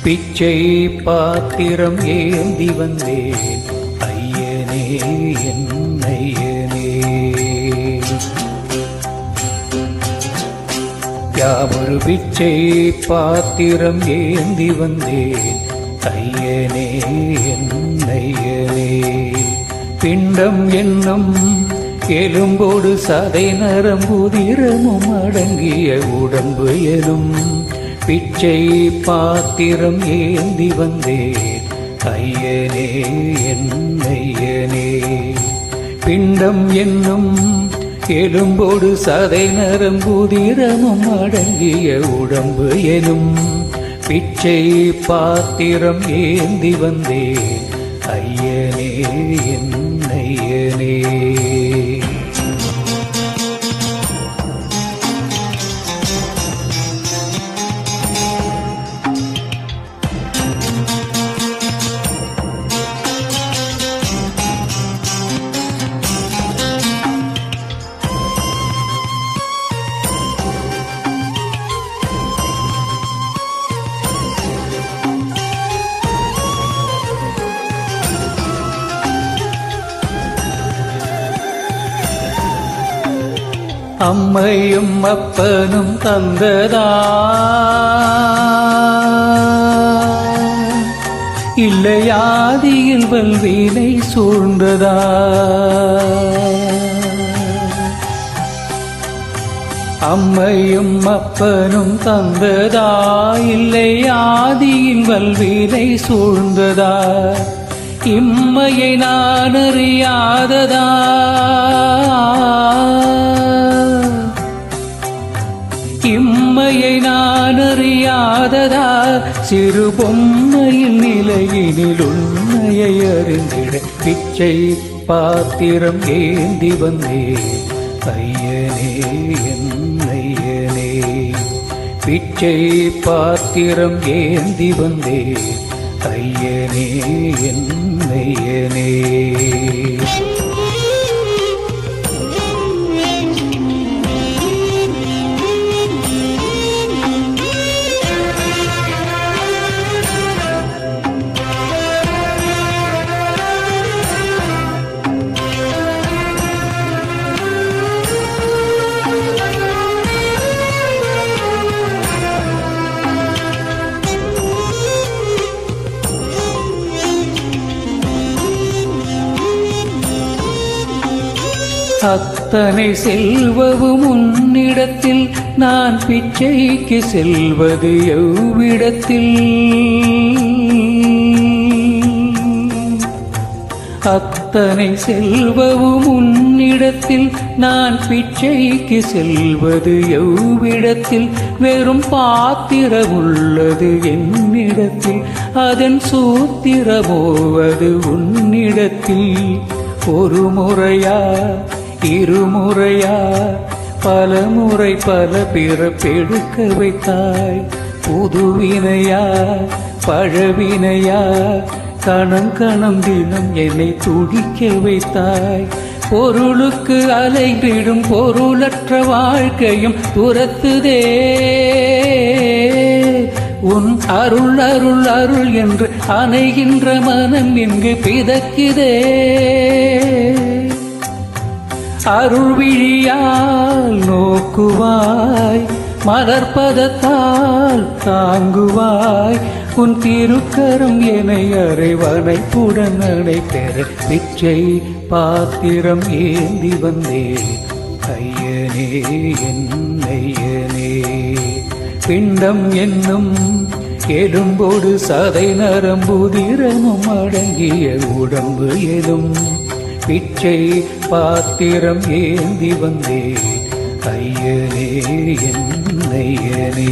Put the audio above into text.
பிச்சை பாத்திரம் ஏந்தி வந்தேன் ஐயனே என் ஐயனே. யாவொரு பிச்சை பாத்திரம் ஏந்தி வந்தேன் ஐயனே என் ஐயனே. பிண்டம் என்னும் எலும்போடு சதை நரம்புதிரமும் அடங்கிய உடம்பு எனும் பிச்சை பாத்திரம் ஏந்தி வந்தேன் ஐயனே என் ஐயனே. பிண்டம் என்னும் எலும்போடு சதை நரம்புதிரமும் அடங்கிய உடம்பு எனும் பிச்சை பாத்திரம் ஏந்தி வந்தேன் ஐயனே என் ஐயனே. அம்மையும் அப்பனும் தந்ததா இல்லையாதியில் வல்வினை சூழ்ந்ததா? அம்மையும் அப்பனும் தந்ததா இல்லையாதியில் வல்வினை சூழ்ந்ததா? இம்மையை நான் அறியாததா? இம்மையை நான் அறியாததா? சிறு பொம்மையில் நிலையினில் உண்மையை அறிந்திட பிச்சை பாத்திரம் ஏந்தி வந்தேன் ஐயனே என் ஐயனே. பிச்சை பாத்திரம் ஏந்தி வந்தேன் ஐயனே என் ஐயனே. அத்தனை செல்வவும் உன்னிடத்தில் நான் பிச்சைக்கு செல்வது எவ்விடத்தில்? அத்தனை செல்வவும் உன்னிடத்தில் நான் பிச்சைக்கு செல்வது எவ்விடத்தில்? வெறும் பாத்திரம் உள்ளது என்னிடத்தில், அதன் சூத்திரமோவது உன்னிடத்தில். ஒரு முறையா இருமுறையா பலமுறை பல பிறப்பெடுக்க வைத்தாய். புதுவினையா பழவினையா கணம் கணம் தினம் என்னை துடிக்க வைத்தாய். பொருளுக்கு அலைந்திடும் பொருளற்ற வாழ்க்கையும் துரத்துதே. உன் அருள் அருள் அருள் என்று அணைகின்ற மனம் இங்கு பிதக்குதே. அருள் விழியால் நோக்குவாய், மலர்பதத்தால் தாங்குவாய். உன் திருக்கரம் என்னை அறைவனைப்புடன் அணைப்பெற பிச்சை பாத்திரம் ஏந்தி வந்தேன் ஐயனே என் ஐயனே. பிண்டம் என்னும் எலும்போடு சதை நரம்புதிரமும் அடங்கிய உடம்பு எனும் பிச்சை பாத்திரம் ஏந்தி வந்தேன் ஐயனே என் ஐயனே.